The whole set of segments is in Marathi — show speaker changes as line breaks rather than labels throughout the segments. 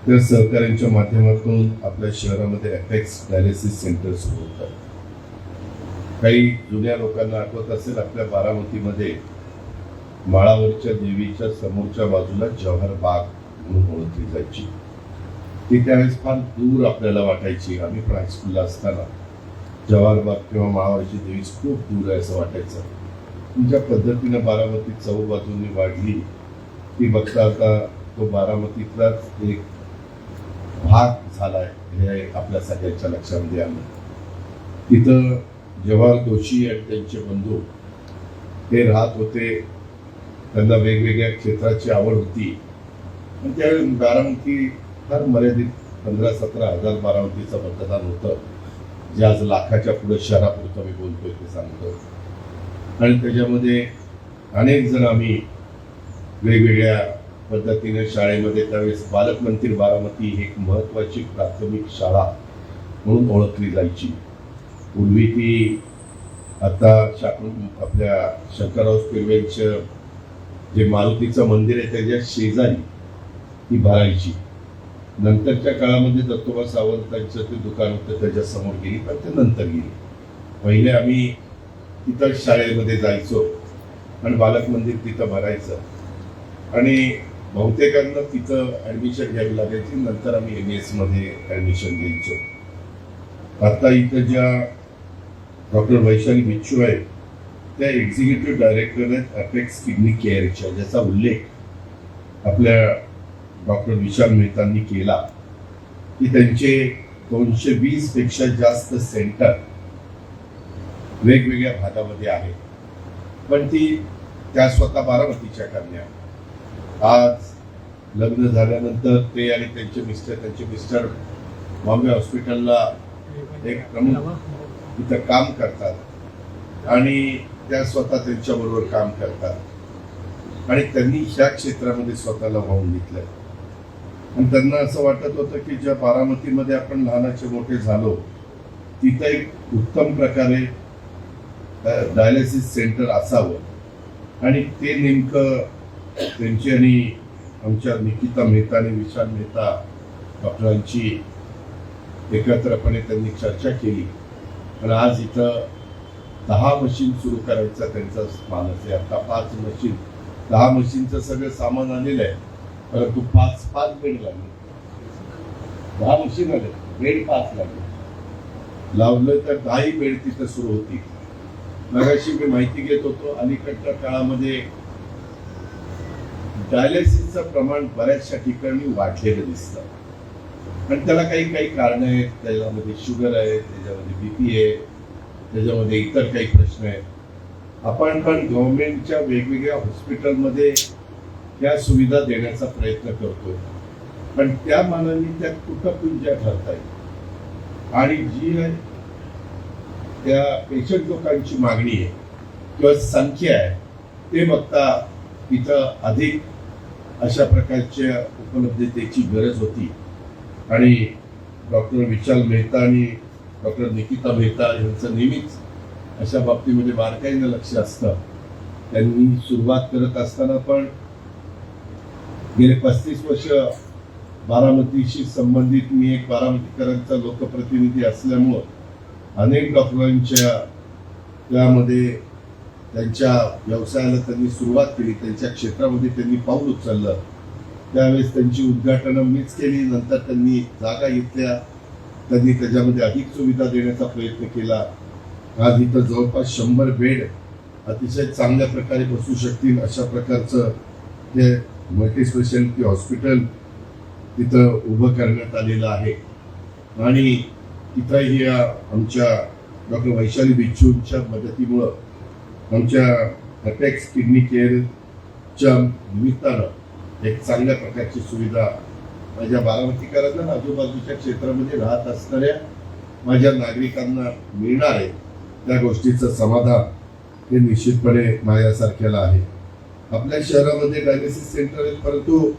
त्या सहकार्यांच्या माध्यमातून आपल्या शहरामध्ये अपेक्स डायलिसिस सेंटर सुरू होतात. काही जुन्या लोकांना आठवत असेल, आपल्या बारामतीमध्ये माळावरच्या देवीच्या समोरच्या बाजूला जवाहर बाग म्हणून ओळखली जायची. ती त्यावेळेस फार दूर आपल्याला वाटायची. आम्ही पण हायस्कूलला असताना जवाहर बाग किंवा माळावरची देवी खूप दूर आहे असं वाटायचं. ज्या पद्धतीनं बारामती चौबाजूंनी वाढली ती बघता आता तो बारामतीतलाच एक भाग झालाय हे आपल्या सगळ्यांच्या लक्षामध्ये आलं. तिथं जवाहर जोशी आणि त्यांचे बंधू ते राहत होते. त्यांना वेगवेगळ्या क्षेत्राची आवड होती. आणि त्यावेळी बारामती फार मर्यादित 15-17 हजार बारामतीचं मतदान होतं, जे आज लाखाच्या पुढे शहरापुरतं मी बोलतोय ते सांगतो. आणि त्याच्यामध्ये अनेक जण आम्ही वेगवेगळ्या पद्धतीने शाळेमध्ये त्यावेळेस बालक मंदिर बारामती एक महत्त्वाची प्राथमिक शाळा म्हणून ओळखली जायची. पूर्वी ती आता आपल्या शंकरराव स्पिलवेलचं जे मारुतीचं मंदिर आहे त्याच्या शेजारी ती भरायची. नंतरच्या काळामध्ये दत्तोबा सावंतांचं ते दुकान होतं त्याच्यासमोर गेली, पण ते नंतर गेली. पहिले आम्ही तिथं शाळेमध्ये जायचो आणि बालक मंदिर तिथं भरायचं आणि बहुतेकांना तिथं ॲडमिशन घ्यावी लागायची. नंतर आम्ही MS मध्ये ॲडमिशन घ्यायचो. आता इथं ज्या डॉक्टर वैशाली बिच्छू आहेत त्या एक्झिक्युटिव्ह डायरेक्टर आहेत अपेक्स किडनी केअरच्या, ज्याचा उल्लेख आपल्या डॉक्टर विशाल मेहतांनी केला की त्यांचे 220 पेक्षा जास्त सेंटर वेगवेगळ्या भागामध्ये आहेत. पण त्या स्वतः बारामतीच्या कन्या. आज लग्न झाल्यानंतर ते आणि त्यांचे मिस्टर बॉम्बे हॉस्पिटलला एक प्रमुख इथं काम करतात आणि त्या स्वतः त्यांच्याबरोबर काम करतात. आणि त्यांनी ह्या क्षेत्रामध्ये स्वतःला वाहून घेतलंय. आणि त्यांना असं वाटत होतं की ज्या बारामतीमध्ये आपण लहानाचे मोठे झालो तिथं एक उत्तम प्रकारे डायलिसिस सेंटर असावं. आणि ते नेमकं त्यांची आणि आमच्या निकिता मेहता आणि विशाल मेहता डॉक्टरांची एकत्रपणे त्यांनी चर्चा केली आणि आज इथं 10 मशीन सुरू करायचा त्यांचा मानस आहे. आता 5 मशीन, 10 मशीनचं सगळं सामान आलेलं आहे, परंतु 5 बेड लागले. 10 मशीन आले, बेड 5 लागले. लावलं तर 10 बेड तिथं सुरू होती. मगाशी मी माहिती घेत होतो, अलीकडच्या काळामध्ये डायलिसिसचं प्रमाण बऱ्याचशा ठिकाणी वाढलेलं दिसतं. आणि त्याला काही कारण आहेत. त्याच्यामध्ये शुगर आहे, त्याच्यामध्ये BP आहे, त्याच्यामध्ये इतर काही प्रश्न आहेत. आपण पण गव्हर्नमेंटच्या वेगवेगळ्या हॉस्पिटलमध्ये त्या सुविधा देण्याचा प्रयत्न करतोय, पण त्या मानाने त्या तुटपुंज्या ठरत आहेत. आणि जी आहे त्या पेशंट लोकांची मागणी आहे किंवा संख्या आहे ते बघता इथं अधिक अशा प्रकारच्या उपलब्धतेची गरज होती. आणि डॉक्टर विशाल मेहता आणि डॉक्टर निकिता मेहता यांचं नेहमीच अशा बाबतीमध्ये बारकाईनं लक्ष असतं. त्यांनी सुरुवात करत असताना पण गेले 35 वर्ष बारामतीशी संबंधित मी एक बारामतीकरांचा लोकप्रतिनिधी असल्यामुळं अनेक डॉक्टरांच्या त्यामध्ये त्यांच्या व्यवसायाला त्यांनी सुरुवात केली. त्यांच्या क्षेत्रामध्ये त्यांनी पाऊल उचललं. त्यावेळेस त्यांची उद्घाटनं मीच केली. नंतर त्यांनी जागा घेतल्या, त्यांनी त्याच्यामध्ये अधिक सुविधा देण्याचा प्रयत्न केला. आज इथं जवळपास 100 बेड अतिशय चांगल्या प्रकारे बसू शकतील अशा प्रकारचं हे मल्टीस्पेशालिटी हॉस्पिटल तिथं उभं करण्यात आलेलं आहे. आणि तिथंही आमच्या डॉक्टर वैशाली बिच्छूंच्या मदतीमुळं आमच्या अपेक्स किडनी केअरच्या निमित्तानं एक चांगल्या प्रकारची सुविधा माझ्या बारामतीकरांना आजूबाजूच्या क्षेत्रामध्ये राहत असणाऱ्या माझ्या नागरिकांना मिळणार आहे. त्या गोष्टीचं समाधान हे निश्चितपणे माझ्यासारख्याला आहे. आपल्या शहरामध्ये डायलिसिस सेंटर आहेत, परंतु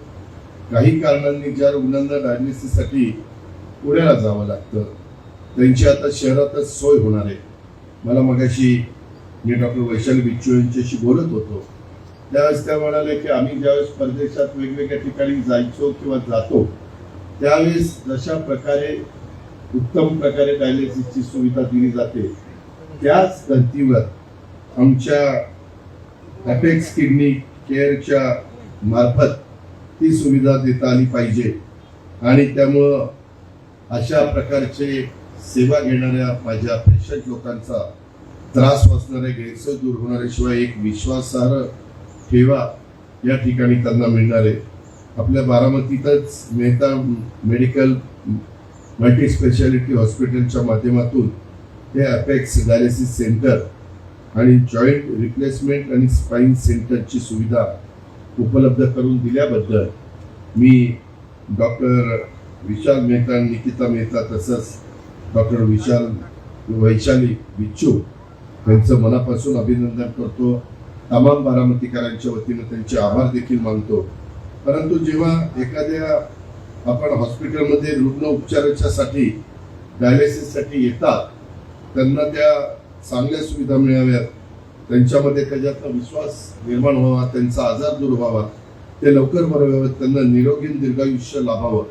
काही कारणांनी ज्या रुग्णांना डायलिसिससाठी पुण्याला जावं लागतं त्यांची आता शहरातच सोय होणार आहे. मला मगाशी मी डॉक्टर वैशाली बिच्छू यांच्याशी बोलत होतो त्यावेळेस त्या म्हणाले की आम्ही ज्यावेळेस परदेशात वेगवेगळ्या ठिकाणी जायचो किंवा जातो त्यावेळेस जशा प्रकारे उत्तम प्रकारे डायलिसिसची सुविधा दिली जाते त्याच धर्तीवर आमच्या अपेक्स किडनी केअरच्या मार्फत ती सुविधा देता आली पाहिजे आणि त्यामुळं अशा प्रकारचे सेवा घेणाऱ्या माझ्या पेशंट लोकांचा त्रास वाचणारे गैरसोय दूर होणाऱ्याशिवाय एक विश्वासार्ह ठेवा या ठिकाणी त्यांना मिळणार आहे. आपल्या बारामतीतच मेहता मेडिकल मल्टी स्पेशालिटी हॉस्पिटलच्या माध्यमातून हे अपेक्स डायलिसिस सेंटर आणि जॉईंट रिप्लेसमेंट आणि स्पाइन सेंटरची सुविधा उपलब्ध करून दिल्याबद्दल मी डॉक्टर विशाल मेहता, निकिता मेहता तसंच डॉक्टर वैशाली बिच्चू यांचं मनापासून अभिनंदन करतो. तमाम बारामतीकरांच्या वतीनं त्यांचे आभार देखील मानतो. परंतु जेव्हा एखाद्या आपण हॉस्पिटलमध्ये रुग्ण उपचाराच्यासाठी डायलिसिससाठी येतात त्यांना त्या चांगल्या सुविधा मिळाव्यात, त्यांच्यामध्ये त्याच्यातला विश्वास निर्माण व्हावा, त्यांचा आजार दूर व्हावा, ते लवकर बरं व्हावं, त्यांना निरोगी दीर्घायुष्य लाभावं,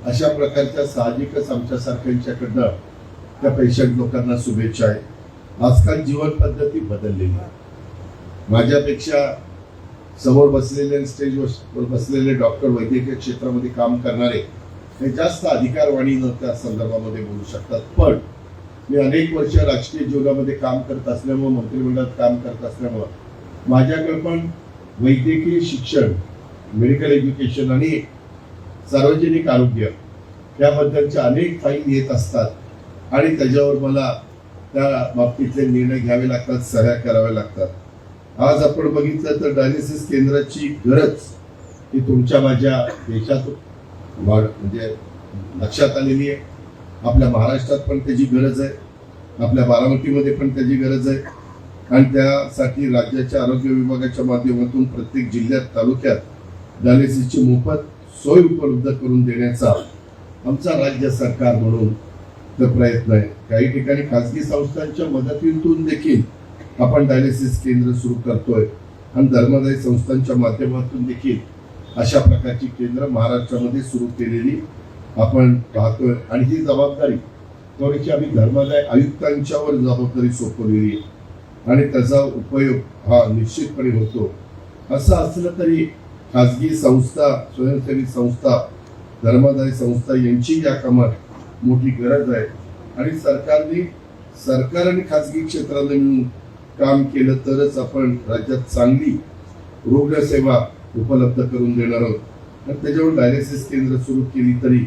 अशा प्रकारच्या साहजिकच आमच्यासारख्यांच्याकडनं त्या पेशंट लोकांना शुभेच्छा आहे. आजकाल जीवन पद्धती बदललेली आहे. माझ्यापेक्षा समोर बसलेले स्टेजवर बसलेले डॉक्टर वैद्यकीय क्षेत्रामध्ये काम करणारे हे जास्त अधिकारवाणीनं त्या संदर्भामध्ये बोलू शकतात. पण मी अनेक वर्ष राजकीय जीवनामध्ये काम करत असल्यामुळे, मंत्रिमंडळात काम करत असल्यामुळे माझ्याकडे पण वैद्यकीय शिक्षण, मेडिकल एज्युकेशन आणि सार्वजनिक आरोग्य याबद्दलच्या अनेक फाईल येत असतात आणि त्याच्यावर मला त्या बाबतीतले निर्णय घ्यावे लागतात, सह्या कराव्या लागतात. आज आपण बघितलं तर डायलिसिस केंद्राची गरज ही तुमच्या माझ्या देशात म्हणजे लक्षात आलेली आहे. आपल्या महाराष्ट्रात पण त्याची गरज आहे, आपल्या बारामतीमध्ये पण त्याची गरज आहे आणि त्यासाठी राज्याच्या आरोग्य विभागाच्या माध्यमातून प्रत्येक जिल्ह्यात, तालुक्यात डायलिसिसची मोफत सोय उपलब्ध करून देण्याचा आमचा राज्य सरकार म्हणून प्रयत्न आहे. काही ठिकाणी खासगी संस्थांच्या मदतीतून देखील आपण डायलिसिस केंद्र सुरू करतोय आणि धर्मादायी संस्थांच्या माध्यमातून देखील अशा प्रकारची केंद्र महाराष्ट्रामध्ये सुरू केलेली आपण पाहतोय आणि ही जबाबदारी थोडीशी आम्ही धर्मादाय आयुक्तांच्यावर जबाबदारी सोपवलेली आहे आणि त्याचा उपयोग हा निश्चितपणे होतो. असं असलं तरी खासगी संस्था, स्वयंसेवी संस्था, धर्मादाय संस्था यांची या कामात मोठी गरज आहे आणि सरकार आणि खासगी क्षेत्राने मिळून काम केलं तरच आपण राज्यात चांगली रुग्णसेवा उपलब्ध करून देणार आहोत. आणि त्याच्यावर डायलिसिस केंद्र सुरू केली तरी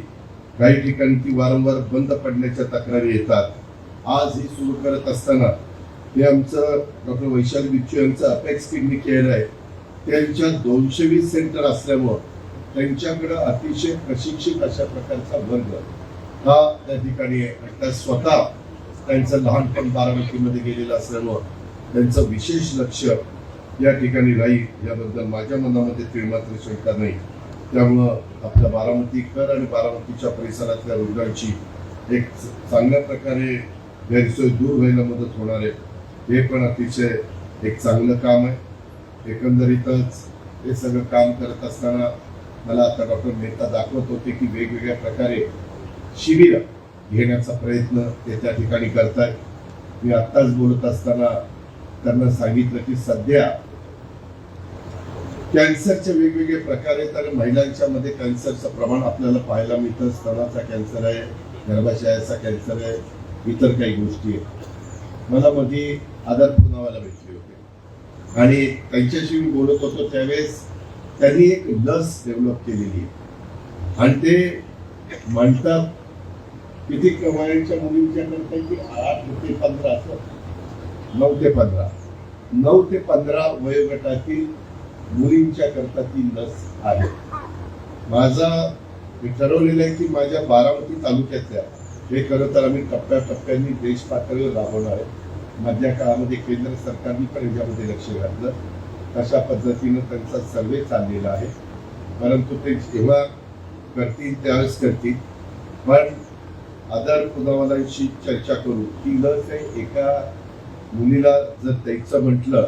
काही ठिकाणी ती वारंवार बंद पडण्याच्या तक्रारी येतात. आज ही सुरू करत असताना हे आमचं डॉक्टर वैशाली बिच्चू यांचं अपेक्स किडनी केअर आहे. त्यांच्या 220 सेंटर असल्यामुळं त्यांच्याकडे अतिशय प्रशिक्षित अशा प्रकारचा वर्ग हा त्या ठिकाणी आहे. त्या स्वतः त्यांचं लहानपण बारामतीमध्ये गेलेलं असल्यामुळं त्यांचं विशेष लक्ष या ठिकाणी राहील याबद्दल माझ्या मनामध्ये तीळमात्र शंका नाही. त्यामुळं आपल्या बारामतीकर आणि बारामतीच्या परिसरातल्या रुग्णांची एक चांगल्या प्रकारे गैरसोय दूर व्हायला मदत होणार आहे. हे पण अतिशय एक चांगलं काम आहे. एकंदरीतच हे सगळं काम करत असताना मला आता डॉक्टर मेहता दाखवत होते की वेगवेगळ्या प्रकारे शिबिर घेण्याचा प्रयत्न ते त्या ठिकाणी करतायत. मी आत्ताच बोलत असताना त्यांना सांगितलं की सध्या कॅन्सरचे वेगवेगळे प्रकार आहेत आणि महिलांच्या मध्ये कॅन्सरचं प्रमाण आपल्याला पाहायला मिळतं. स्तनाचा कॅन्सर आहे, गर्भाशयाचा कॅन्सर आहे, इतर काही गोष्टी आहेत. मला मध्ये आधार पुनावाला भेटले होते आणि त्यांच्याशी मी बोलत होतो त्यावेळेस त्यांनी एक लस डेव्हलप केलेली आहे आणि ते म्हणतात किती वयाच्या मुलींच्या करता की 8 ते 15 असं 9 ते 15 वयोगटातील मुलींच्या करता ती लस आहे. माझा मी ठरवलेलं आहे की माझ्या बारामती तालुक्यातल्या हे खरं तर आम्ही टप्प्याटप्प्यांनी देश पातळीवर राबवणार आहे. मधल्या काळामध्ये केंद्र सरकारने पण याच्यामध्ये लक्ष घातलं. तशा पद्धतीनं त्यांचा सर्वे चाललेला आहे. परंतु ते जेव्हा करतील त्यावेळेस करतील. पण आधार पुनावाल्यांशी चर्चा करू. ती लस आहे एका मुलीला जर द्यायचं म्हटलं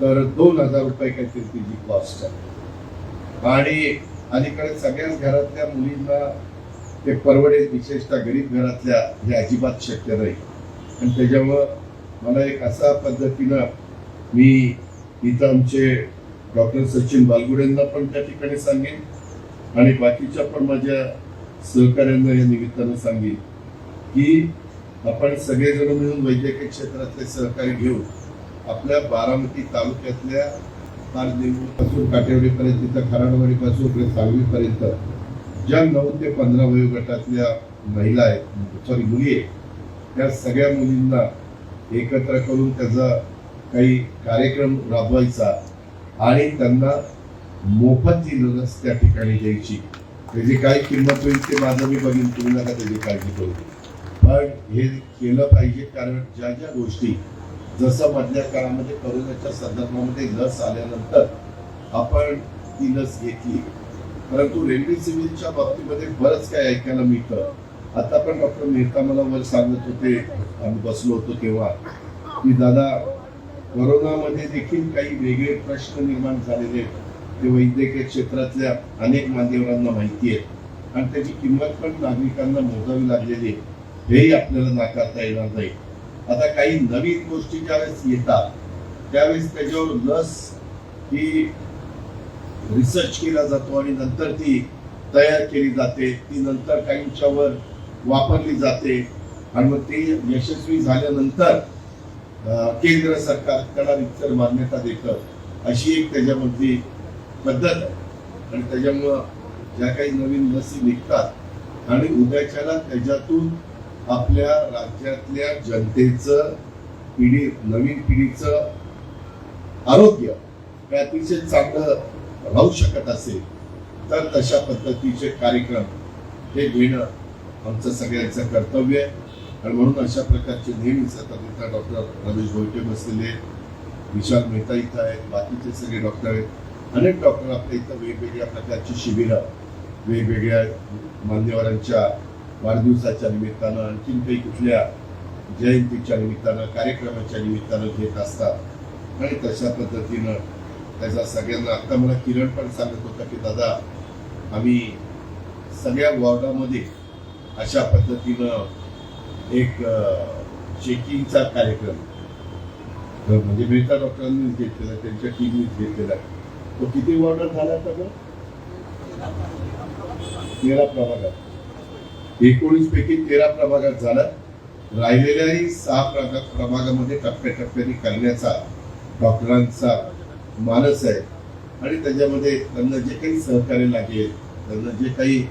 तर 2000 रुपये काहीतरी तिची कॉस्ट आहे आणि अलीकडे सगळ्याच घरातल्या मुलींना ते परवडेल, विशेषतः गरीब घरातल्या हे अजिबात शक्य नाही. आणि त्याच्यामुळं मला एक असा पद्धतीनं मी इथं आमचे डॉक्टर सचिन बालगुडेंना पण त्या ठिकाणी सांगेन आणि बाकीच्या पण माझ्या सहकार्यांना या निमित्तानं सांगेन की आपण सगळेजण मिळून वैद्यकीय क्षेत्रातले सहकार्य घेऊन आपल्या बारामती तालुक्यातल्या पासून काटेवाडीपर्यंत तिथं खराडवाडीपासून सांगलीपर्यंत ज्या 9 ते 15 वयोगटातल्या महिला आहेत, मुली आहेत, त्या सगळ्या मुलींना एकत्र करून त्याचा काही कार्यक्रम राबवायचा आणि त्यांना मोफत ही लस त्या ठिकाणी द्यायची. त्याची काय किंमत होईल ते माझं मी बघीन, तुम्ही नका त्याची काळजी करू. पण हे केलं पाहिजे, कारण ज्या ज्या गोष्टी जसं मधल्या काळामध्ये कोरोनाच्या संदर्भामध्ये लस आल्यानंतर आपण ती लस घेतली, परंतु रेमडेसिवीरच्या बाबतीमध्ये बरंच काय ऐकायला मिळतं. आता पण डॉक्टर मेहता मला वर सांगत होते, आम्ही बसलो होतो तेव्हा, की दादा कोरोनामध्ये देखील काही वेगळे प्रश्न निर्माण झालेले ते वैद्यकीय क्षेत्रातल्या अनेक मान्यवरांना माहिती आहे आणि त्याची किंमत पण नागरिकांना मोजावी लागलेली आहे, हेही आपल्याला नाकारता येणार नाही. आता काही नवीन गोष्टी ज्यावेळेस येतात त्यावेळेस त्याच्यावर लस ही रिसर्च केला जातो आणि नंतर ती तयार केली जाते, ती नंतर काहींच्यावर वापरली जाते आणि मग ते यशस्वी झाल्यानंतर केंद्र सरकार त्याला रितसर मान्यता देतं, अशी एक त्याच्यामधली पद्धत आहे. आणि त्याच्यामुळं ज्या काही नवीन लसी निघतात आणि उद्याच्याला त्याच्यातून आपल्या राज्यातल्या जनतेचं नवीन पिढीचं आरोग्य हे अतिशय चांगलं राहू शकत असेल तर तशा पद्धतीचे कार्यक्रम हे घेणं आमचं सगळ्यांचं कर्तव्य आहे. आणि म्हणून अशा प्रकारचे नेहमीच आता डॉक्टर रमेश भोईटे बसलेले, विशाल मेहता इथं आहेत, बाकीचे सगळे डॉक्टर आहेत, अनेक डॉक्टर आपल्या इथं वेगवेगळ्या प्रकारची शिबिरं वेगवेगळ्या मान्यवरांच्या वाढदिवसाच्या निमित्तानं, आणखीन काही कुठल्या जयंतीच्या निमित्तानं, कार्यक्रमाच्या निमित्तानं घेत असतात. आणि तशा पद्धतीनं त्याचा सगळ्यांना, आता मला किरण पण सांगत होता की दादा आम्ही सगळ्या वॉर्डामध्ये अशा पद्धतीनं एक चेकिंगचा कार्यक्रम म्हणजे मेहता डॉक्टरांनीच घेतलेला, त्यांच्या टीमनीच घेतलेला. तो किती वॉर्डात झाला आता? 13 प्रभागात, 19 पैकी 13 प्रभागात झाला. राहिलेल्याही 6 प्रभागामध्ये टप्प्याटप्प्याने करण्याचा डॉक्टरांचा मानस आहे. आणि त्याच्यामध्ये त्यांना जे काही सहकार्य लागेल, त्यांना जे काही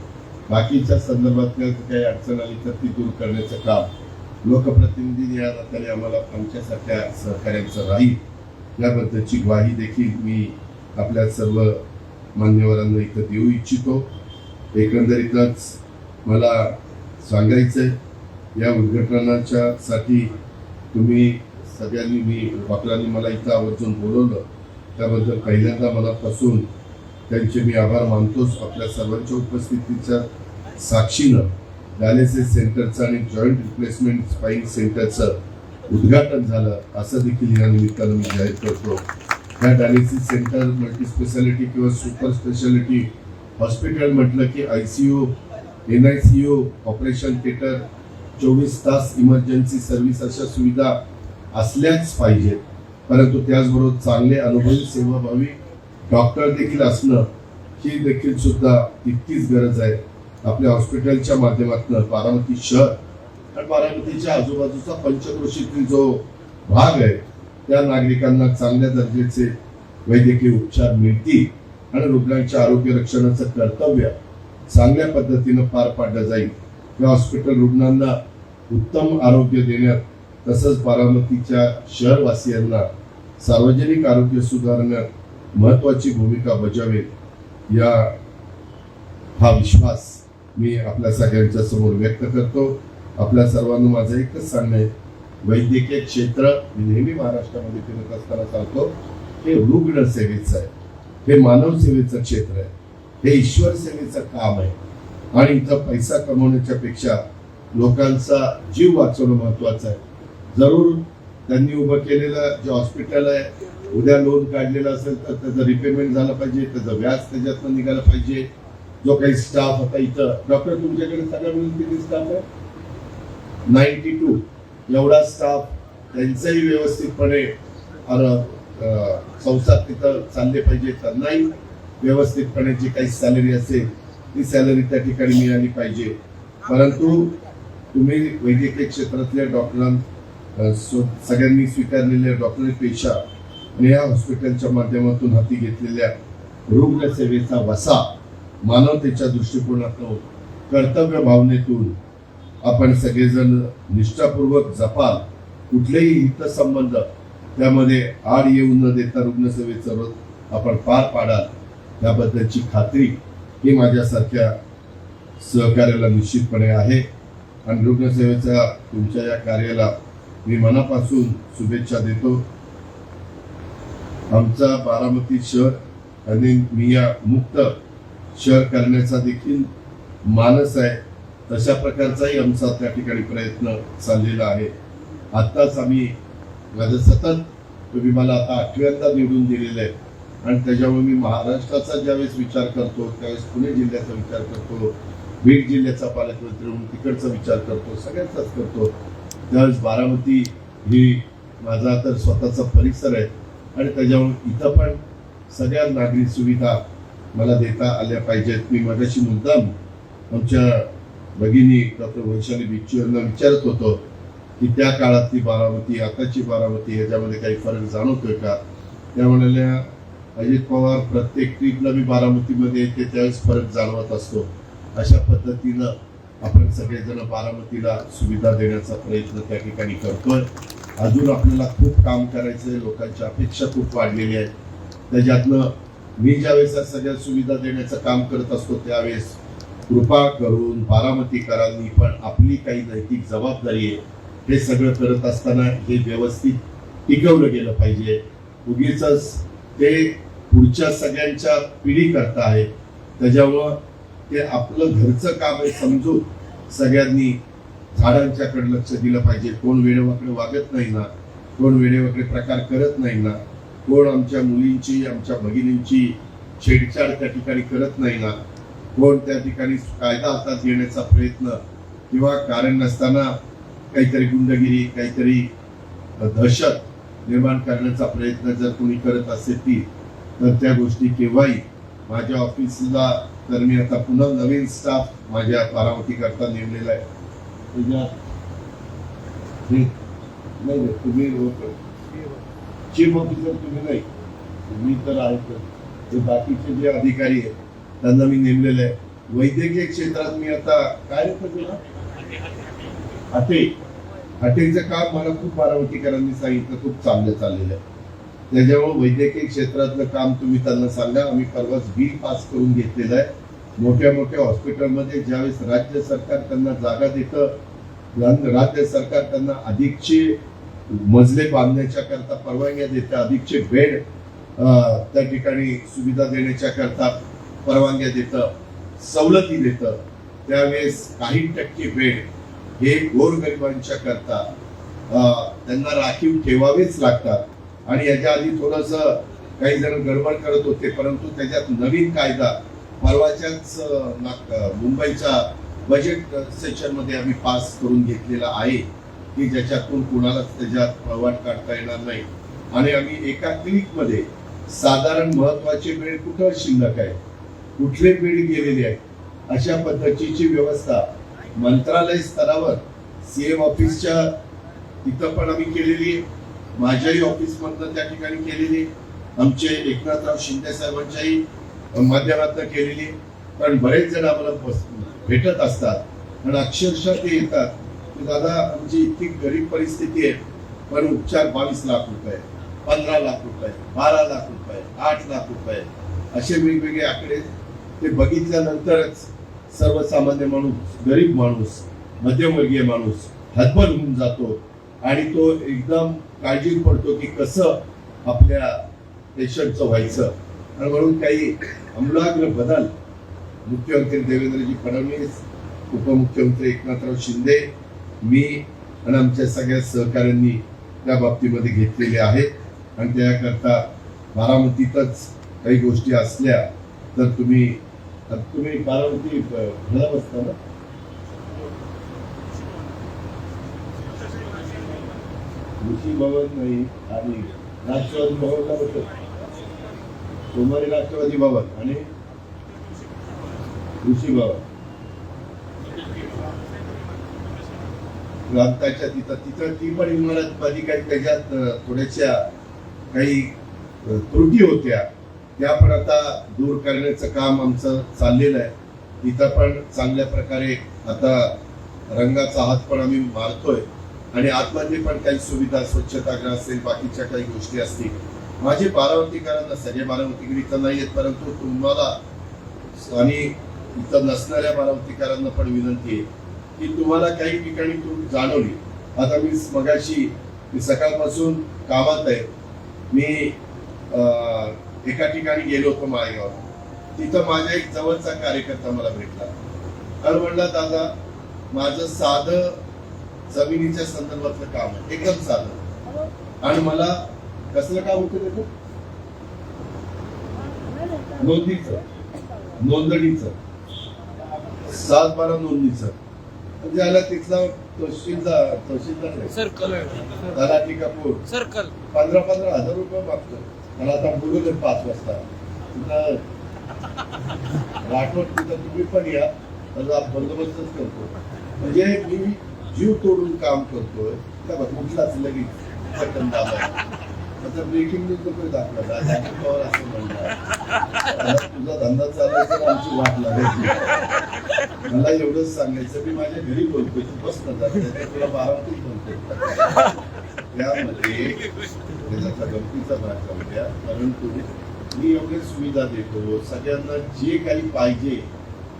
बाकीच्या संदर्भातल्या काही अडचण आली तर ती दूर करण्याचं काम लोकप्रतिनिधी या नात्याने आम्हाला आमच्यासारख्या सहकार्यांचं राहील, याबद्दलची ग्वाही देखील मी आपल्या सर्व मान्यवरांना इथं देऊ इच्छितो. एकंदरीतच मला सांगायचंय, या उद्घाटनाच्या साठी तुम्ही सगळ्यांनी डॉक्टरांनी मला इथं आवर्जून बोलवलं, त्याबद्दल पहिल्यांदा मनापासून त्यांचे मी आभार मानतोच. आपल्या सर्वांच्या उपस्थितीच्या साक्षीनं डायलिसिस सेंटरचं आणि जॉईंट रिप्लेसमेंट स्पाईन सेंटरचं उद्घाटन झालं, असं देखील या निमित्तानं मी जाहीर करतो. या डायलिसिस सेंटर मल्टी स्पेशालिटी किंवा सुपर स्पेशालिटी हॉस्पिटल म्हटलं की ICU, NICU, ऑपरेशन थिएटर, 24 तास इमर्जन्सी सर्व्हिस अशा सुविधा असल्याच पाहिजेत. परंतु त्याचबरोबर चांगले अनुभवी सेवाभावी डॉक्टर देखील असणं ही देखील सुद्धा तितकीच गरज आहे. आपल्या हॉस्पिटलच्या माध्यमातून बारामती शहर आणि बारामतीच्या आजूबाजूचा पंचक्रोशीतील जो भाग आहे त्या नागरिकांना चांगल्या दर्जाचे वैद्यकीय उपचार मिळतील आणि रुग्णांच्या आरोग्य रक्षणाचं कर्तव्य चांगल्या पद्धतीनं पार पाडलं जाईल. या हॉस्पिटल रुग्णांना उत्तम आरोग्य देण्यात तसंच बारामतीच्या शहरवासियांना सार्वजनिक आरोग्य सुधारण्यात महत्वाची भूमिका बजावेल, हा विश्वास मी आपल्या सगळ्यांच्या समोर व्यक्त करतो. आपल्या सर्वांना माझं एकच सांगणं आहे, वैद्यकीय क्षेत्र मी नेहमी महाराष्ट्रामध्ये फिरत असताना सांगतो, हे रुग्ण सेवेचं आहे, हे मानव सेवेचं क्षेत्र आहे, हे ईश्वर सेवेचं काम आहे. आणि इथं पैसा कमवण्याच्या पेक्षा लोकांचा जीव वाचवणं महत्वाचं आहे. जरूर त्यांनी उभं केलेलं जे हॉस्पिटल आहे, उद्या लोन काढलेलं असेल तर त्याचं रिपेमेंट झालं पाहिजे, त्याचं व्याज त्याच्यातनं निघालं पाहिजे. जो काही स्टाफ आता इथं डॉक्टर तुमच्याकडे सगळं मिळून किती स्टाफ आहे 92 एवढा स्टाफ त्यांचाही व्यवस्थितपणे संसार तिथं चालले पाहिजे त्यांनाही व्यवस्थितपणे जी काही सॅलरी असेल ती सॅलरी त्या ठिकाणी मिळाली पाहिजे. परंतु तुम्ही वैद्यकीय क्षेत्रातल्या डॉक्टरां सगळ्यांनी स्वीकारलेल्या डॉक्टरी पेशा आणि या हॉस्पिटलच्या माध्यमातून हाती घेतलेल्या रुग्णसेवेचा वसा मानवतेच्या दृष्टिकोनातून कर्तव्य भावनेतून आपण सगळेजण निष्ठापूर्वक जपाल. कुठलेही हितसंबंध त्यामध्ये आड येऊ न देता रुग्णसेवेचं व्रत आपण पार पाडाल याबद्दलची खात्री ही माझ्यासारख्या सहकार्याला निश्चितपणे आहे. आणि रुग्णसेवेच्या तुमच्या या कार्याला मी मनापासून शुभेच्छा देतो. आमचा बारामती शहर आणि मिया मुक्त शहर करण्याचा देखील मानस आहे. तशा प्रकारचाही आमचा त्या ठिकाणी प्रयत्न चाललेला आहे. आत्ताच आम्ही माझं सतत तुम्ही मला आता 8व्यांदा निवडून दिलेलं आहे आणि त्याच्यामुळे मी महाराष्ट्राचा ज्यावेळेस विचार करतो त्यावेळेस पुणे जिल्ह्याचा विचार करतो, बीड जिल्ह्याचा पालकमंत्री म्हणून तिकडचा विचार करतो, सगळ्यांचाच करतो. त्यावेळेस बारामती ही माझा तर स्वतःचा परिसर आहे आणि त्याच्यामुळे इथं पण सगळ्या नागरिक सुविधा मला देता आल्या पाहिजेत. मी माझ्याशी मुद्दाम आमच्या भगिनी डॉक्टर वैशाली बिच्चू यांना विचारत होतो की त्या काळातली बारामती आताची बारामती ह्याच्यामध्ये काही फरक जाणवतोय का. त्या म्हणाल्या अजित पवार प्रत्येक ट्रीपला मी बारामतीमध्ये येते त्यावेळेस फरक जाणवत असतो. अशा पद्धतीनं आपण सगळेजण बारामतीला सुविधा देण्याचा प्रयत्न त्या ठिकाणी करतोय. अजून आपल्याला खूप काम करायचंय. लोकांच्या अपेक्षा खूप वाढलेली आहेत. त्याच्यातनं मी ज्यावेळेस सगळ्या सुविधा देण्याचं काम करत असतो त्यावेळेस कृपा करून बारामतीकरांनी पण आपली काही नैतिक जबाबदारी आहे हे सगळं करत असताना हे व्यवस्थित टिकवलं गेलं पाहिजे. उगीच ते पुढच्या सगळ्यांच्या पिढी करता आहे त्याच्यामुळं ते आपलं घरचं काम आहे समजून सगळ्यांनी झाडांच्याकडे लक्ष दिलं पाहिजे. कोण वेडेवाकडे वागत नाही ना, कोण वेडेवाकडे प्रकार करत नाही ना, कोण आमच्या मुलींची आमच्या भगिनींची छेडछाड त्या ठिकाणी करत नाही ना, कोण त्या ठिकाणी कायदा हातात घेण्याचा प्रयत्न किंवा कारण नसताना काहीतरी गुंडगिरी काहीतरी दहशत निर्माण करण्याचा प्रयत्न जर कोणी करत असेल तर त्या गोष्टी केव्हाही माझ्या ऑफिसला तर मी आता पुन्हा नवीन स्टाफ माझ्या बारामती करता नेमलेला आहे. नाही तुम्ही चीफ ऑफिसर तुम्ही नाही, तुम्ही तर आहेत. ते बाकीचे जे अधिकारी आहेत त्यांना मी नेमलेलं आहे. वैद्यकीय क्षेत्रात मी आता काय हॉटेलचं काम मला खूप बारामतीकरांनी सांगितलं खूप चांगलं चाललेलं आहे. त्याच्यामुळे वैद्यकीय क्षेत्रातलं काम तुम्ही त्यांना सांगा. आम्ही परवाच बिल पास करून घेतलेलं आहे. मोठ्या मोठ्या हॉस्पिटलमध्ये ज्यावेळेस राज्य सरकार त्यांना जागा देतं, राज्य सरकार त्यांना अधिकचे मजले बांधण्याच्या करता परवानग्या देतं, अधिकचे बेड त्या ठिकाणी सुविधा देण्याच्या करता परवानग्या देतं, सवलती देतं, त्यावेळेस काही टक्के बेड हे गोरगरिबांच्या करता त्यांना राखीव ठेवावेच लागतात. आणि याच्या आधी थोडस काही जण गडबड करत होते, परंतु त्याच्यात नवीन कायदा परवाच्याच मुंबईच्या बजेट सेशन मध्ये आम्ही पास करून घेतलेला आहे की ज्याच्यातून कुणालाच त्याच्यात पळवाट काढता येणार नाही. आणि आम्ही एका क्लिक मध्ये साधारण महत्वाचे बेड कुठं शिल्लक आहे, कुठले बेड गेलेले आहेत अशा पद्धतीची व्यवस्था मंत्रालय स्तरावर सीएम ऑफिसच्या तिथं पण आम्ही केलेली आहे. माझ्याही ऑफिस मधनं त्या ठिकाणी केलेली, आमचे एकनाथराव शिंदे साहेबांच्याही माध्यमातून केलेली. कारण बरेच जण आम्हाला भेटत असतात आणि अक्षरशः ते येतात की दादा आमची इतकी गरीब परिस्थिती आहे पण उपचार 22 लाख रुपये, 15 लाख रुपये, 12 लाख रुपये, 8 लाख रुपये असे वेगवेगळे आकडे ते बघितल्यानंतरच सर्वसामान्य माणूस, गरीब माणूस, मध्यमवर्गीय माणूस हतबल होऊन जातो आणि तो एकदम काळजी पडतो की कसं आपल्या पेशंटचं व्हायचं. आणि म्हणून काही आमूलाग्र बदल मुख्यमंत्री देवेंद्रजी फडणवीस, उपमुख्यमंत्री एकनाथराव शिंदे, मी आणि आमच्या सगळ्या सहकाऱ्यांनी त्या बाबतीमध्ये घेतलेले आहेत. आणि त्याकरता बारामतीतच काही गोष्टी असल्या तर तुम्ही आता तुम्ही बारामती घरा बसता ना? कृषी भवन नाही आणि राष्ट्रवादी भवनला बसत. सोमवारी राष्ट्रवादी भवन आणि कृषी भवन प्रांताच्या तिथं ती पण इमारत मध्ये काही त्याच्यात थोड्याशा काही त्रुटी होत्या, त्या पण आता दूर करण्याचं काम आमचं चाललेलं आहे. तिथं पण चांगल्या प्रकारे आता रंगाचा हात पण आम्ही मारतोय आणि आतमध्ये पण काही सुविधा, स्वच्छतागृह असेल, बाकीच्या काही गोष्टी असतील. माझे बारामतीकरांना, सगळे बारामतीकर इथं नाही आहेत, परंतु तुम्हाला आणि इथं नसणाऱ्या बारामतीकरांना पण विनंती आहे की तुम्हाला काही ठिकाणी तुम्ही जाणवली. आता मी सकाळपासून कामात आहे. मी एका ठिकाणी गेलो होतो माळेगावला. तिथं माझ्या एक जवळचा कार्यकर्ता मला भेटला आणि म्हणला, दादा माझं साधं जमिनीच्या संदर्भातलं काम आहे, एकदम साधं. आणि मला कसलं काम होतं त्याचं? नोंदणीचं 7/12 नोंदणीचं. ज्याला तिथला तहसीलदार तलाठी कपूर 15,000 रुपये मागतो. मला आता बोलवलं 5 वाजता राठोड, तिथं तुम्ही पण या, त्याचा बंदोबस्तच करतो. म्हणजे मी जीव तोडून काम करतोय. कुठलाच लगेच बटन दाबायला आता ब्रेकिंग न्यूज नको दाखवला पवार असं म्हणणार, तुझा धंदा चालायचा आमची वाट लागायची. मला एवढंच सांगायचं, मी माझ्या घरी बोलतोय, तू बस ना जात तुला बारामतीत बोलतोय. त्यामध्ये त्याचा गमतीचा भाग जाऊ द्या, परंतु मी एवढे सुविधा देतो, सगळ्यांना जे काही पाहिजे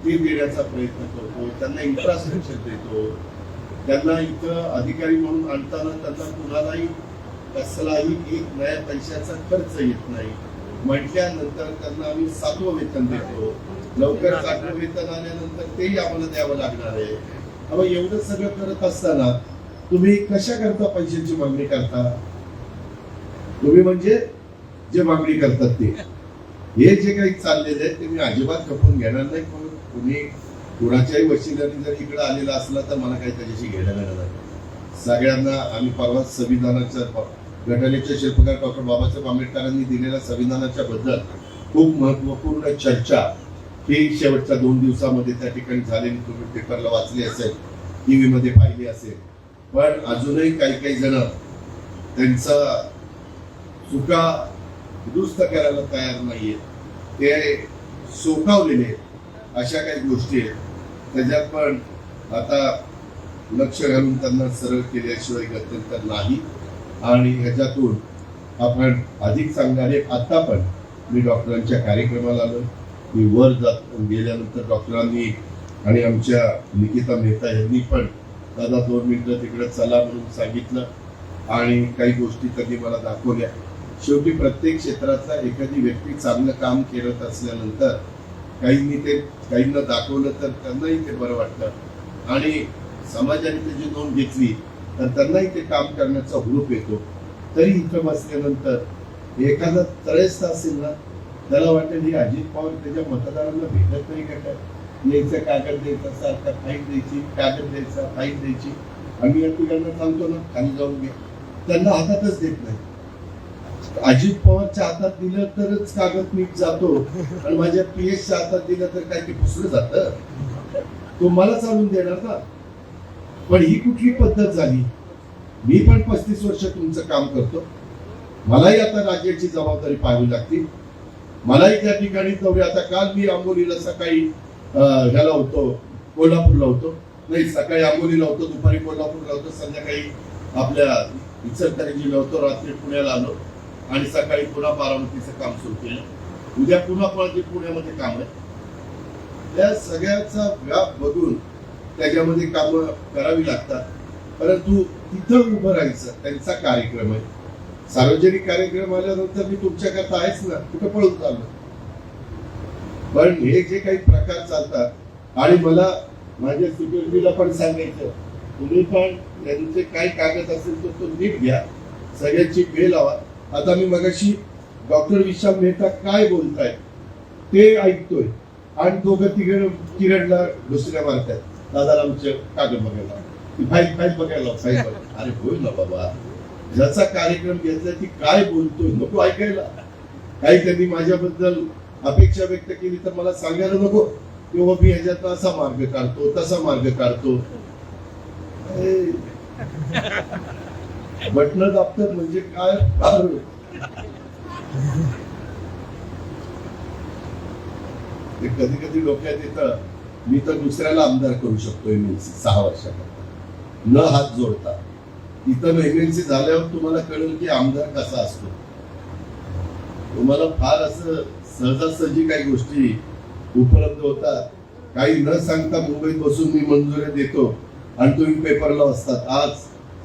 ते देण्याचा प्रयत्न करतो, त्यांना इन्फ्रास्ट्रक्चर देतो. त्यांना इथं अधिकारी म्हणून आणताना त्यांना कुणालाही कसलाही एक नया पैशाचा खर्च येत नाही. म्हटल्यानंतर त्यांना आम्ही 7वं वेतन देतो. लवकर 7वं वेतन आल्यानंतर तेही आम्हाला द्यावं लागणार आहे. मग एवढं सगळं करत असताना तुम्ही कशा करता पैशाची मागणी करता? तुम्ही म्हणजे जे मागणी करतात ते, हे जे काही चाललेलं आहे ते मी अजिबात खपून घेणार नाही. तुम्ही कुणाच्याही वशिल्याने जर इकडे आलेला असला तर मला काही त्याच्याशी घेणं नाही. सगळ्यांना आम्ही परवा संविधानाच्या घटनेचे शिल्पकार डॉक्टर बाबासाहेब आंबेडकरांनी दिलेल्या संविधानाच्या बद्दल खूप महत्वपूर्ण चर्चा ही शेवटच्या 2 दिवसामध्ये त्या ठिकाणी झालेली तुम्ही पेपरला वाचली असेल, टीव्ही मध्ये पाहिली असेल. पण अजूनही काही जण त्यांचा चुका दुरुस्त करायला तयार नाहीये, ते सोकावलेले अशा काही गोष्टी आहेत. त्याच्यात पण आता लक्ष घालून त्यांना सरळ केल्याशिवाय गत्यंतर नाही. आणि ह्याच्यातून आपण अधिक सांगणारे. आता पण मी डॉक्टरांच्या कार्यक्रमाला आलो. मी वर गेल्यानंतर डॉक्टरांनी आणि आमच्या निकिता मेहता यांनी पण दादा 2 मिनिटं तिकडे चला म्हणून सांगितलं आणि काही गोष्टी त्यांनी मला दाखवल्या. शेवटी प्रत्येक क्षेत्रातला एखादी व्यक्ती चांगलं काम करत असल्यानंतर काहींना दाखवलं तर त्यांनाही ते बरं वाटतं आणि समाजाने त्याची नोंद घेतली तर त्यांनाही ते काम करण्याचा हुरूप येतो. तरी इथं बसल्यानंतर एखादा त्रयस्थ असेल ना, त्याला वाटेल ही अजित पवार त्याच्या मतदारांना भेटत नाही का, काय यायचं, कागद द्यायचा, सारखा फाईन द्यायची, कागद द्यायचा, फाईन द्यायची. आम्ही या ठिकाणी सांगतो ना, खाली जाऊन घ्या, त्यांना हातातच देत नाही. अजित पवारच्या हातात दिलं तरच कागद नीट जातो आणि माझ्या PS हातात दिलं तर काय ते पुसलं जातं? तो मला चालून देणार ना. पण ही कुठली पद्धत झाली? मी पण 35 वर्ष तुमचं काम करतो, मलाही आता राज्याची जबाबदारी पाहावी लागते. मलाही त्या ठिकाणी दौरे. आता काल मी आंबोलीला सकाळी ह्याला होतो, कोल्हापूरला होतो, नाही सकाळी आंबोलीला होतो, दुपारी कोल्हापूरला होतो, संध्याकाळी आपल्या इचलकरंजीला होतो, रात्री पुण्याला आलो आणि सकाळी पुन्हा बारामतीचं काम सुरू केलं. उद्या पुन्हा पुण्यामध्ये काम आहे. त्या सगळ्याचा व्याप बघून त्याच्यामध्ये काम करावी लागतात. परंतु तिथं उभं राहायचं त्यांचा कार्यक्रम आहे. सार्वजनिक कार्यक्रम आल्यानंतर मी तुमच्याकरता आहेच ना, कुठं पळून चाललो. पण हे जे काही प्रकार चालतात आणि मला माझ्या सिक्युरिटीला पण सांगायचं, तुम्ही पण त्यांचे काय कागद असेल तो नीट घ्या, सगळ्यांची बेल लावा. आता मी मगाशी डॉक्टर विशाल मेहता काय बोलताय ते ऐकतोय. आणि दोघं तिघं किरणला दुसऱ्या मारतात, दादाला आमच्या कागद बघायला, फाईल फाईल बघायला, फाईल बघायला. अरे होईल ना बाबा, ज्याचा कार्यक्रम घेतला ती काय बोलतोय नको ऐकायला. काही त्यांनी माझ्याबद्दल अपेक्षा व्यक्त केली तर मला सांगायला नको किंवा मी ह्याच्यात असा मार्ग काढतो तसा मार्ग काढतो. बटणं दाबतात म्हणजे काय. ते कधी कधी डोक्यात येतं मी तर दुसऱ्याला आमदार करू शकतो एमएलसी 6 वर्षात न हात जोडता. इथं एमएलसी झाल्यावर तुम्हाला कळेल की आमदार कसा असतो. तुम्हाला फार असं सहजासहजी काही गोष्टी उपलब्ध होतात. काही न सांगता मुंबईत बसून मी मंजुऱ्या देतो आणि तुम्ही पेपरला असतात. आज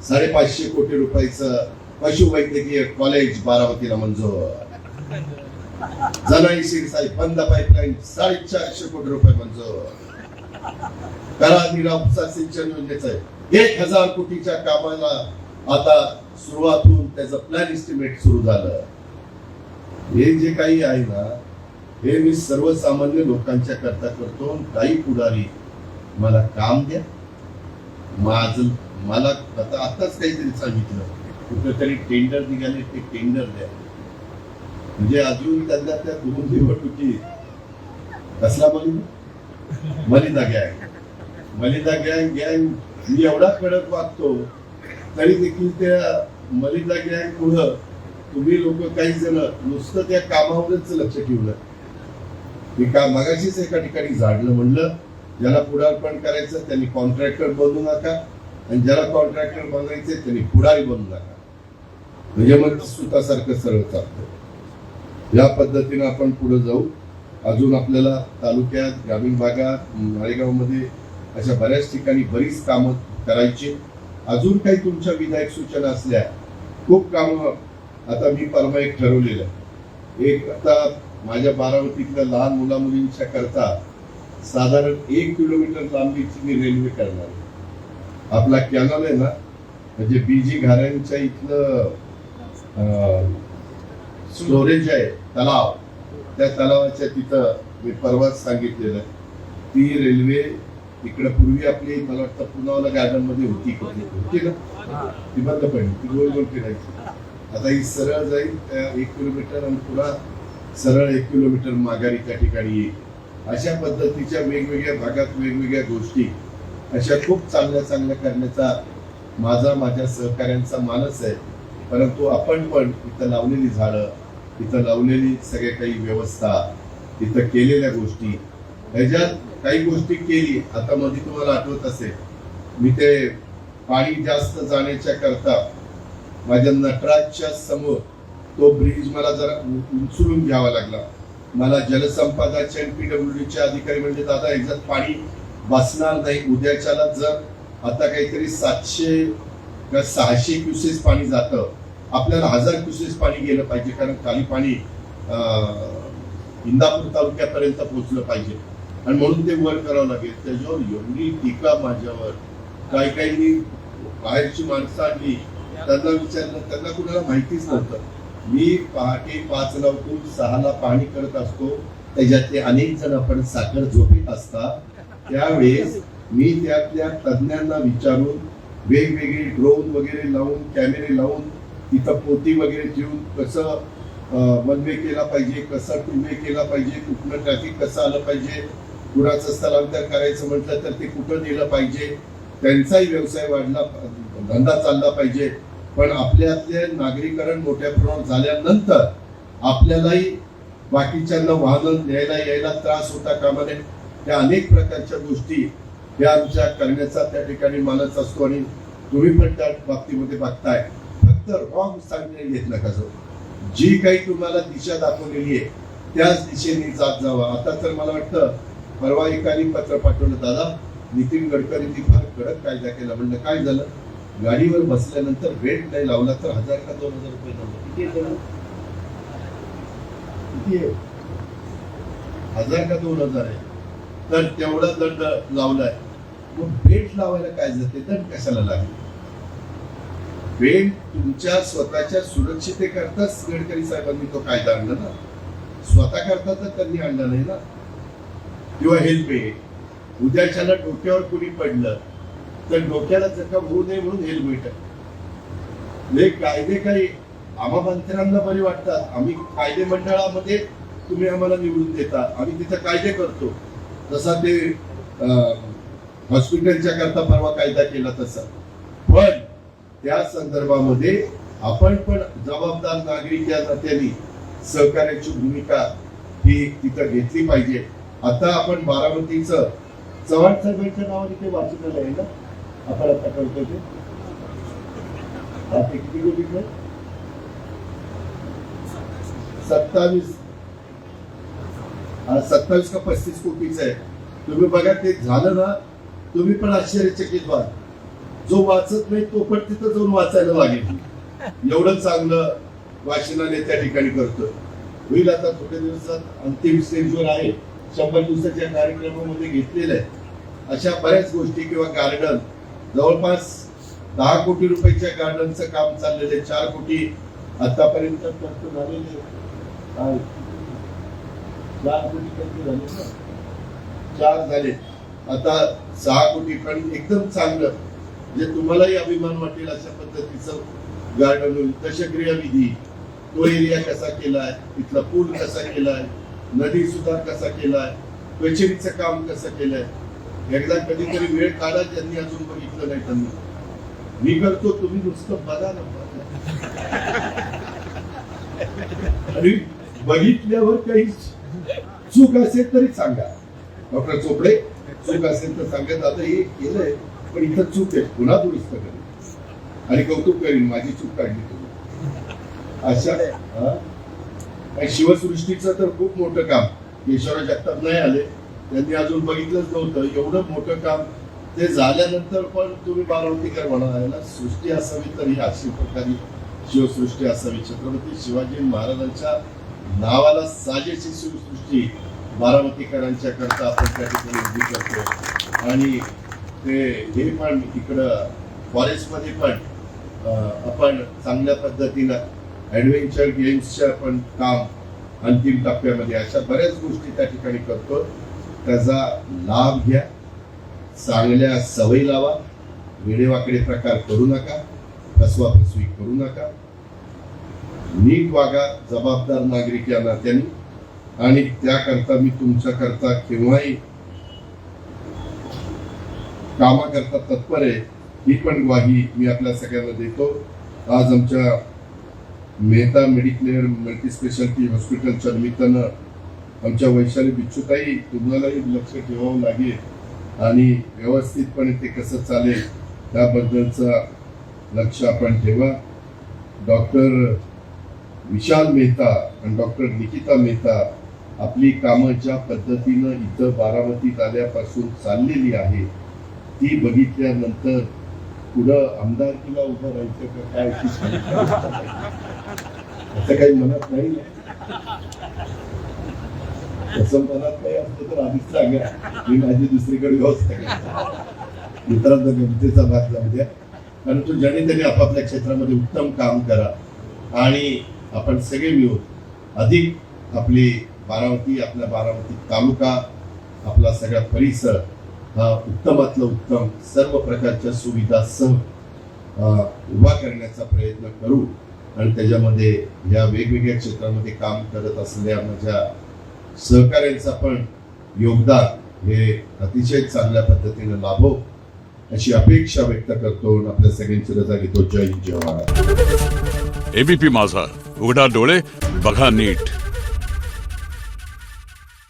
550 कोटी रुपयाचं पशुवैद्यकीय कॉलेज बारामतीला मंजूर. जनाई शिरसाई बंद पाईपलाईन 450 कोटी रुपये मंजूर. करा निरापसा सिंचन योजनेचं 1000 कोटीच्या कामाला आता सुरुवात होऊन त्याचं प्लॅन एस्टिमेट सुरू झालं. हे जे काही आहे ना हे मी सर्वसामान्य लोकांच्या करता करतो. काही पुढारी मला काम द्या. मला आताच काहीतरी सांगितलं कुठं तरी टेंडर निघाले ते टेंडर द्या. म्हणजे अजून त्यांना त्या 2 निवडणुकीत कसला मलिदा गँग मी एवढा कडक वागतो तरी देखील त्या मलिदा गँग पुढं तुम्ही लोक काही जण नुसतं त्या कामावरच लक्ष ठेवलं. मी मगाशीच एका ठिकाणी झाडलं, म्हणलं ज्याला पुढारपण करायचं त्यांनी कॉन्ट्रॅक्टर बनू नका आणि ज्याला कॉन्ट्रॅक्टर बनायचे त्यांनी पुढारी बनू नका. म्हणजे मग सुतासारखं सरळ चालतं. या पद्धतीनं आपण पुढे जाऊ. अजून आपल्याला तालुक्यात, ग्रामीण भागात, माळेगावमध्ये अशा बऱ्याच ठिकाणी बरीच कामं करायची. अजून काही तुमच्या विधायक सूचना असल्या, खूप कामं. आता मी परवा एक ठरवलेलं एक आता माझ्या बारामतीतल्या लहान मुला मुलींच्या करता साधारण 1 किलोमीटर लांबीची मी रेल्वे करणार आहे. आपला कॅनल आहे ना, म्हणजे बीजी घाऱ्यांच्या इथलं स्टोरेज आहे तलाव, त्या तलावाच्या तिथं मी परवाच सांगितलेलं ती रेल्वे इकडे पूर्वी आपली मला वाटतं पुनावाला गार्डन मध्ये होती ना, ती बंद पडली. ती गोल गोल फिरायची. आता ही सरळ जाईल 1 किलोमीटर आणि पुन्हा सरळ 1 किलोमीटर माघारी त्या ठिकाणी येईल. अशा पद्धतीच्या वेगवेगळ्या भागात वेगवेगळ्या गोष्टी अशा खूप चांगल्या चांगल्या करण्याचा माझ्या सहकाऱ्यांचा मानस आहे. परंतु आपण पण इथं लावलेली झाडं, इथं लावलेली सगळ्या काही व्यवस्था, इथं केलेल्या गोष्टी, ह्याच्यात काही गोष्टी केली. आता मध्ये तुम्हाला आठवत असेल मी ते पाणी जास्त जाण्याच्या करता माझ्या नटराजच्या समोर तो ब्रिज मला जरा उचलून घ्यावा लागला. मला जलसंपदाचे PWDचे अधिकारी म्हणजे दादा ह्याच्यात पाणी बसणार नाही. उद्याच्याला जर आता काहीतरी 700 का 600 क्युसेस पाणी जातं, आपल्याला 1000 क्युसेस पाणी गेलं पाहिजे, कारण खाली पाणी इंदापूर तालुक्यापर्यंत पोहोचलं पाहिजे आणि म्हणून ते वर करावं लागेल. त्याच्यावर एवढी टीका माझ्यावर. काही बाहेरची माणसं आणली, त्यांना विचारलं, त्यांना कुणाला माहितीच नव्हतं. मी पहाटे 5ला उठून 6ला पाणी करत असतो. त्याच्यातले अनेक जण आपण साखर झोपेत असतात. त्यावेळेस मी त्यातल्या तज्ञांना विचारून वेगवेगळे ड्रोन वगैरे लावून, कॅमेरे लावून, तिथं पोती वगैरे ठेवून कसं वन वे केला पाहिजे, कसं टू वे केला पाहिजे, कुठलं ट्रॅफिक कसं आलं पाहिजे, कुणाचं स्थलांतर करायचं म्हटलं तर ते कुठं नेलं पाहिजे, त्यांचाही व्यवसाय वाढला, धंदा चालला पाहिजे. पण आपल्यातले नागरीकरण मोठ्या प्रमाणात झाल्यानंतर आपल्यालाही बाकीच्यांना वाहन न्यायला यायला त्रास होता कामा नये. त्या अनेक प्रकारच्या गोष्टी या आमच्या करण्याचा त्या ठिकाणी मानस असतो. आणि तुम्ही पण त्या बाबतीमध्ये बघताय, फक्त रॉंग सांगणे येत नका जाऊ. जी काही तुम्हाला दिशा दाखवलेली आहे त्याच दिशेने जात जावा. आता तर मला वाटतं परवा एकाने पत्र पाठवलं, दादा नितीन गडकरींनी फार कडक कायदा केला. म्हणलं काय झालं? गाडीवर बसल्यानंतर बेल्ट नाही लावला तर 1000 का 2000 रुपये दंड. किती आहे? 1000 का 2000 आहे. तर तेवढा दंड लावलाय. मग बेल्ट लावायला काय जाते, दंड कशाला लागेल? बेल्ट तुमच्या स्वतःच्या सुरक्षितेकरताच गडकरी साहेबांनी तो कायदा आणला ना, स्वतः करता तर त्यांनी आणला नाही ना. किंवा हेल्मेट, उद्याच्याला डोक्यावर कुणी पडलं तर डोक्याला जखम होऊ नये म्हणून हेल्मेट. हे कायदे काही आम्हा मंत्र्यांना बरे वाटतात. आम्ही कायदे मंडळामध्ये तुम्ही आम्हाला निवडून देता, आम्ही तिथे कायदे करतो. जसा ते हॉस्पिटलच्या करता परवा कायदा केला तसा. पण त्या संदर्भामध्ये आपण पण जबाबदार नागरिक या नात्याने सहकार्याची भूमिका ही तिथं घेतली पाहिजे. आता आपण बारामतीचं चव्हाण साहेबांच्या नावाने ते वाचनालय आहे ना, आपण आता करतो ते. ते किती कोटीचं? 27 का 35 कोटीचं आहे. तुम्ही बघा ते झालं ना, तुम्ही पण आश्चर्यचकित व्हाल. जो वाचत नाही तो पण तिथं जाऊन वाचायला लागेल. एवढं चांगलं वाचनालय त्या ठिकाणी करतोय. होईल आता थोड्या दिवसात अंतिम स्टेजवर आहे. 100 दिवसाच्या कार्यक्रमामध्ये घेतलेल्या आहे अशा बऱ्याच गोष्टी. किंवा गार्डन जवळपास 10 कोटी रुपयाच्या गार्डनचं काम चाललेलं आहे. 4 कोटी आतापर्यंत खर्च झालेले. 4 कोटी खर्च झाले ना, 4 झाले. आता 6 कोटी. पण एकदम चांगलं म्हणजे तुम्हालाही अभिमान वाटेल अशा पद्धतीचं गार्डन होईल. दशक्रिया विधी तो एरिया कसा केलाय, तिथला पूल कसा केलाय, नदी सुधार कसा केलाय, कचेरीचं काम कसं केलंय. एकदा कधीतरी वेळ काढा, ज्यांनी अजून बघितलं नाही त्यांनी. मी करतो, तुम्ही नुसतं बघा ना. आणि बघितल्यावर काही चूक असेल तरी सांगा. डॉक्टर चोपडे, चूक असेल तर सांगा, दादा हे केलंय पण इथं चूक आहे, पुन्हा दुरुस्त करेल आणि कौतुक करीन, माझी चूक काढली तुम्ही. अशा शिवसृष्टीचं तर खूप मोठं काम केशवराव जगताप नाही आले, त्यांनी अजून बघितलंच नव्हतं. एवढं मोठं काम ते झाल्यानंतर पण तुम्ही बारामतीकर म्हणाला सृष्टी असावी तर ही अशी प्रकारे शिवसृष्टी असावी. छत्रपती शिवाजी महाराजांच्या नावाला साजेशी शिवसृष्टी बारामतीकरांच्या करता आपण त्या ठिकाणी उभी करतो. आणि ते हे पण इकडं फॉरेस्टमध्ये पण आपण चांगल्या पद्धतीनं ॲडव्हेंचर गेम्सच्या पण काम अंतिम टप्प्यामध्ये अशा बऱ्याच गोष्टी त्या ठिकाणी करतो. त्याचा लाभ घ्या, चांगल्या सवयी लावा, वेडेवाकडे प्रकार करू नका, फसवाफसवी करू नका, नीट वागा जबाबदार नागरिक या नात्याने. आणि त्याकरता मी तुमच्या करता केव्हाही कामाकरता तत्पर आहे, ही पण ग्वाही मी आपल्या सगळ्यांना देतो. आज आमच्या मेहता मेडिक्लेअर मल्टीस्पेशालिटी हॉस्पिटलच्या निमित्तानं आमच्या वैशाली बिच्छूताई तुम्हालाही लक्ष ठेवावं लागेल आणि व्यवस्थितपणे ते कसं चालेल त्याबद्दलचं लक्ष आपण ठेवा. डॉक्टर विशाल मेहता आणि डॉक्टर निकिता मेहता आपली कामं ज्या पद्धतीनं इथं बारामतीत आल्यापासून चाललेली आहे ती बघितल्यानंतर पुढं आमदारकीला उभं राहायचं का काय असं काही म्हणत नाही. तसं मनात काही असतं तर आधीच सांगा, मी माझी दुसरीकडे व्यवस्था करतो. मित्रांचा गमतीचा भाग जाऊ द्या. परंतु ज्याने त्यांनी आपापल्या क्षेत्रामध्ये उत्तम काम करा आणि आपण सगळे मिळून अधिक आपली बारामती, आपला बारामती तालुका, आपला सगळा परिसर हा उत्तमातलं उत्तम सर्व प्रकारच्या सुविधासह उभा करण्याचा प्रयत्न करू. आणि त्याच्यामध्ये या वेगवेगळ्या क्षेत्रामध्ये काम करत असलेल्या माझ्या सहकार्यांचा पण योगदान हे अतिशय चांगल्या पद्धतीने लाभो अशी अपेक्षा व्यक्त करतो. आपल्या सगळ्यांची रजा घेतो. जय हिंद, जय महाराष्ट्र.
एबीपी माझा, उघडा डोळे बघा नीट.